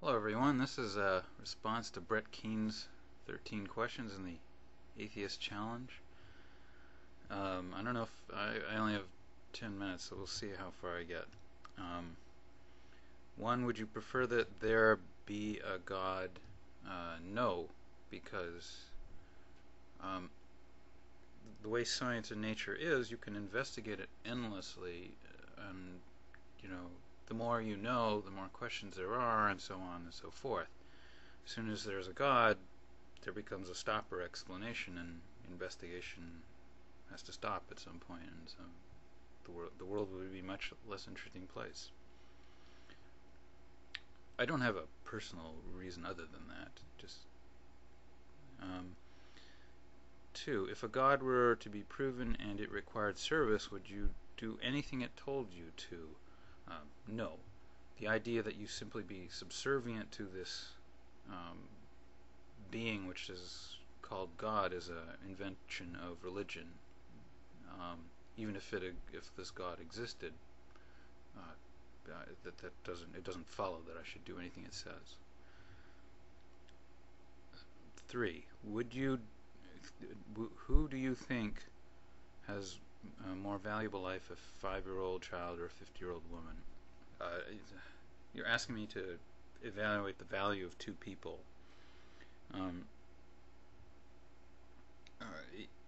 Hello everyone, this is a response to Brett Keane's 13 questions in the Atheist Challenge. I don't know if I only have 10 minutes, so we'll see how far I get. One, would you prefer that there be a God? No, because the way science and nature is, you can investigate it endlessly, and the more you know, the more questions there are, and so on and so forth. As soon as there's a God, there becomes a stopper explanation, and investigation has to stop at some point, and so the world would be a much less interesting place. I don't have a personal reason other than that. Just two, if a God were to be proven and it required service, would you do anything it told you to? No. The idea that you simply be subservient to this being which is called God is an invention of religion. Even if this God existed, it doesn't follow that I should do anything it says. Three, who do you think has a more valuable life, a 5-year-old child or a 50-year-old woman? You're asking me to evaluate the value of two people.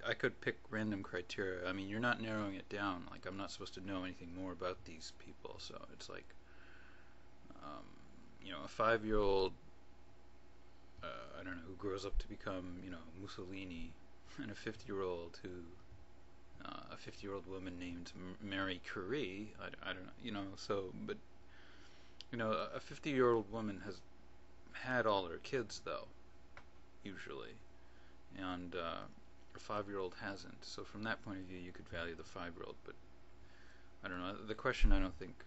I could pick random criteria. I mean, you're not narrowing it down. Like, I'm not supposed to know anything more about these people. So it's like, a 5-year-old, I don't know, who grows up to become, Mussolini, and a 50-year-old a 50-year-old woman named Mary Curie. I don't know, so, but, a 50-year-old woman has had all her kids, though, usually, and a 5-year-old hasn't. So from that point of view, you could value the 5-year-old, but I don't know. The question, I don't think,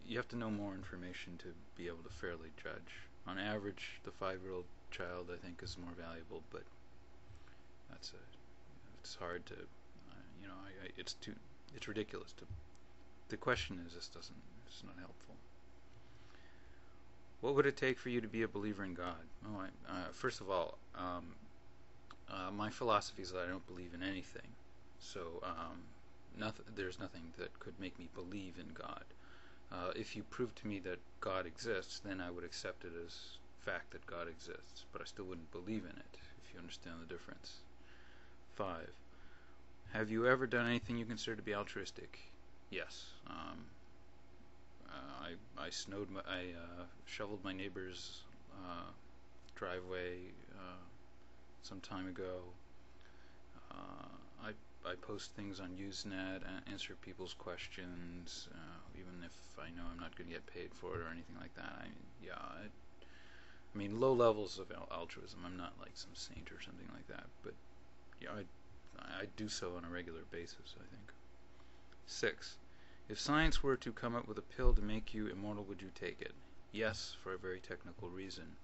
you have to know more information to be able to fairly judge. On average, the 5-year-old child, I think, is more valuable, but it's hard to, it's ridiculous to. The question is it's not helpful. What would it take for you to be a believer in God? First of all, my philosophy is that I don't believe in anything, so there's nothing that could make me believe in God. If you prove to me that God exists, then I would accept it as fact that God exists, but I still wouldn't believe in it, if you understand the difference. 5. Have you ever done anything you consider to be altruistic? Yes. I shoveled my neighbor's driveway some time ago. I post things on Usenet, answer people's questions, even if I know I'm not going to get paid for it or anything like that. I mean, low levels of altruism. I'm not like some saint or something like that, but I do so on a regular basis, I think. 6. If science were to come up with a pill to make you immortal, would you take it? Yes, for a very technical reason.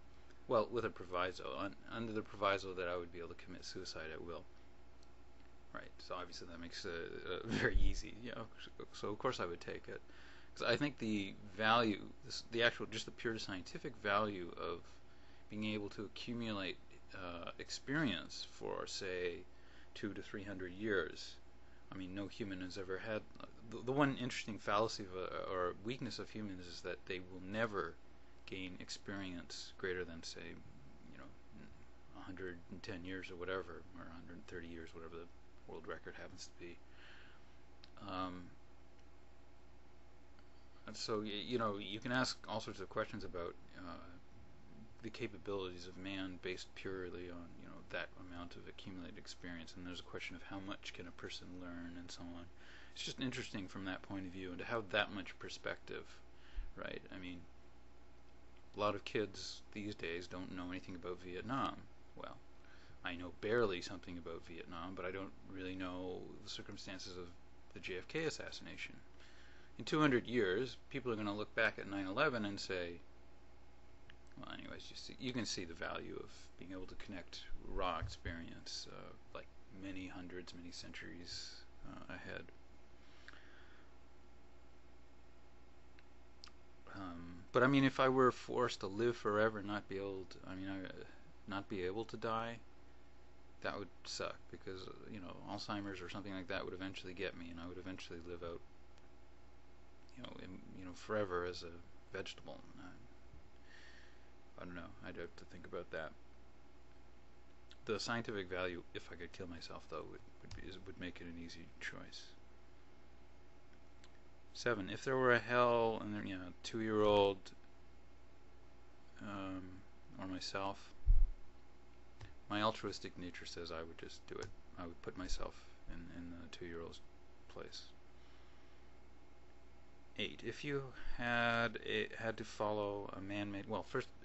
Well, with a proviso. Under the proviso that I would be able to commit suicide at will. Right, so obviously that makes it very easy, so of course I would take it. Because I think the value, just the pure scientific value of being able to accumulate experience for, say, 200 to 300 years. I mean, no human has ever had. The one interesting fallacy or weakness of humans is that they will never gain experience greater than, say, 110 years or whatever, or 130 years, whatever the world record happens to be. And so, you can ask all sorts of questions about the capabilities of man based purely on, that amount of accumulated experience, and there's a question of how much can a person learn and so on. It's just interesting from that point of view, and to have that much perspective, right? I mean, a lot of kids these days don't know anything about Vietnam. Well, I know barely something about Vietnam, but I don't really know the circumstances of the JFK assassination. In 200 years, people are going to look back at 9/11 and say, well, anyways, you can see the value of being able to connect raw experience, like many centuries ahead. But I mean, if I were forced to live forever, not be able to, not be able to die, that would suck because Alzheimer's or something like that would eventually get me, and I would eventually live out, forever as a vegetable. I don't know. I'd have to think about that. The scientific value, if I could kill myself, though, would make it an easy choice. 7. If there were a hell and there, 2-year-old or myself, my altruistic nature says I would just do it. I would put myself in the 2-year-old's place. 8. If you had to follow a man-made,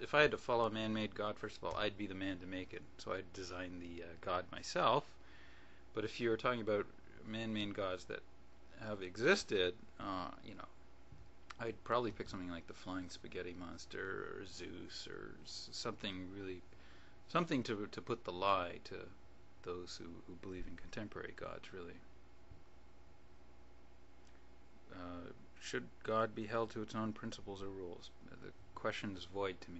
if I had to follow a man-made god, first of all, I'd be the man to make it, so I'd design the god myself. But if you're talking about man-made gods that have existed, I'd probably pick something like the Flying Spaghetti Monster or Zeus or something to put the lie to those who believe in contemporary gods, really. Should God be held to its own principles or rules? The question is void to me.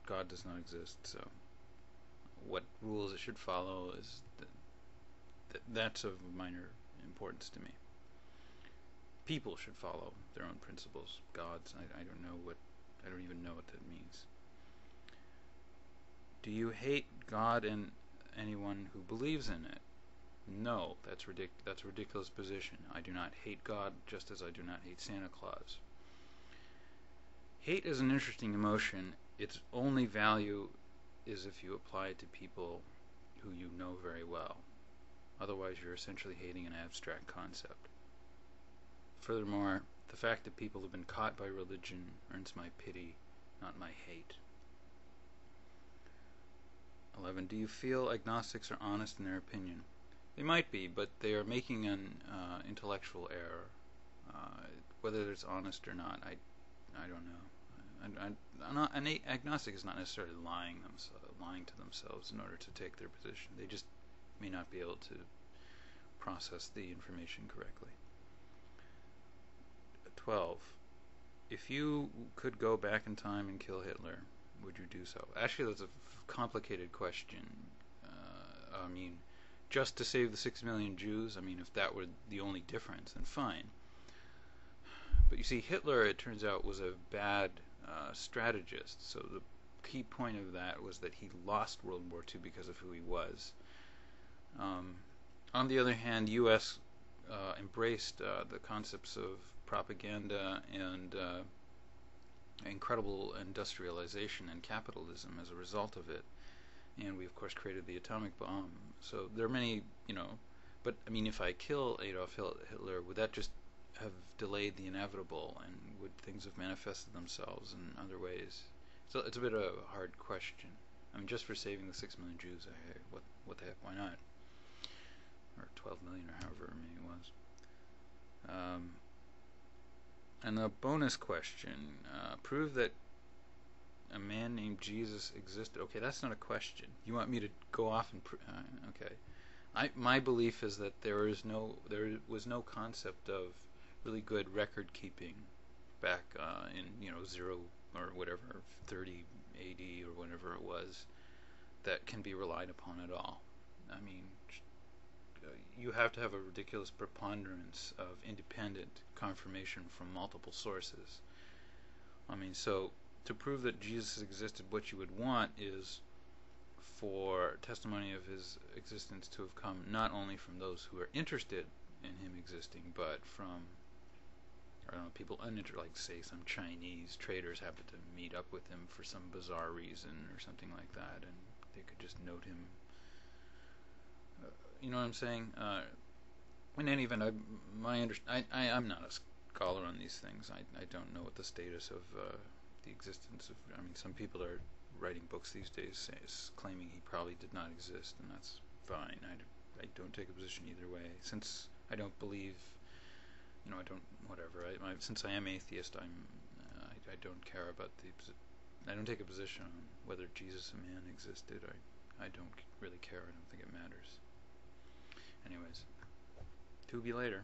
God does not exist, so what rules it should follow is that's of minor importance to me. People should follow their own principles. Gods, I don't even know what that means. Do you hate God and anyone who believes in it? No, that's a ridiculous position. I do not hate God, just as I do not hate Santa Claus. Hate is an interesting emotion. Its only value is if you apply it to people who you know very well. Otherwise, you're essentially hating an abstract concept. Furthermore, the fact that people have been caught by religion earns my pity, not my hate. 11. Do you feel agnostics are honest in their opinion? They might be, but they are making an intellectual error. Whether it's honest or not, I don't know. An agnostic is not necessarily lying to themselves in order to take their position. They just may not be able to process the information correctly. 12. If you could go back in time and kill Hitler, would you do so? Actually, that's a complicated question. Just to save the 6 million Jews, if that were the only difference, then fine. But you see, Hitler, it turns out, was a bad strategist. So the key point of that was that he lost World War II because of who he was. On the other hand, U.S. Embraced the concepts of propaganda and incredible industrialization and capitalism as a result of it. And we, of course, created the atomic bomb. So there are many, but if I kill Adolf Hitler, would that just have delayed the inevitable, and would things have manifested themselves in other ways? So it's a bit of a hard question. Just for saving the 6 million Jews, what the heck, why not? Or 12 million, or however many it was. And the bonus question, prove that a man named Jesus existed. Okay, that's not a question. You want me to go off and okay. My belief is that there was no concept of really good record keeping back in 0 or whatever 30 AD or whatever it was that can be relied upon at all. You have to have a ridiculous preponderance of independent confirmation from multiple sources. So to prove that Jesus existed, what you would want is for testimony of his existence to have come not only from those who are interested in him existing, but from, people uninterested, like say some Chinese traders happen to meet up with him for some bizarre reason or something like that, and they could just note him. You know what I'm saying? In any event, I'm not a scholar on these things. I don't know what the status of the existence of. Some people are writing books these days claiming he probably did not exist, and that's fine. I don't take a position either way. Since I don't believe, I don't, whatever. Since I am atheist, I don't care about I don't take a position on whether Jesus, a man, existed. I don't really care. I don't think it matters. Anyways, to be later.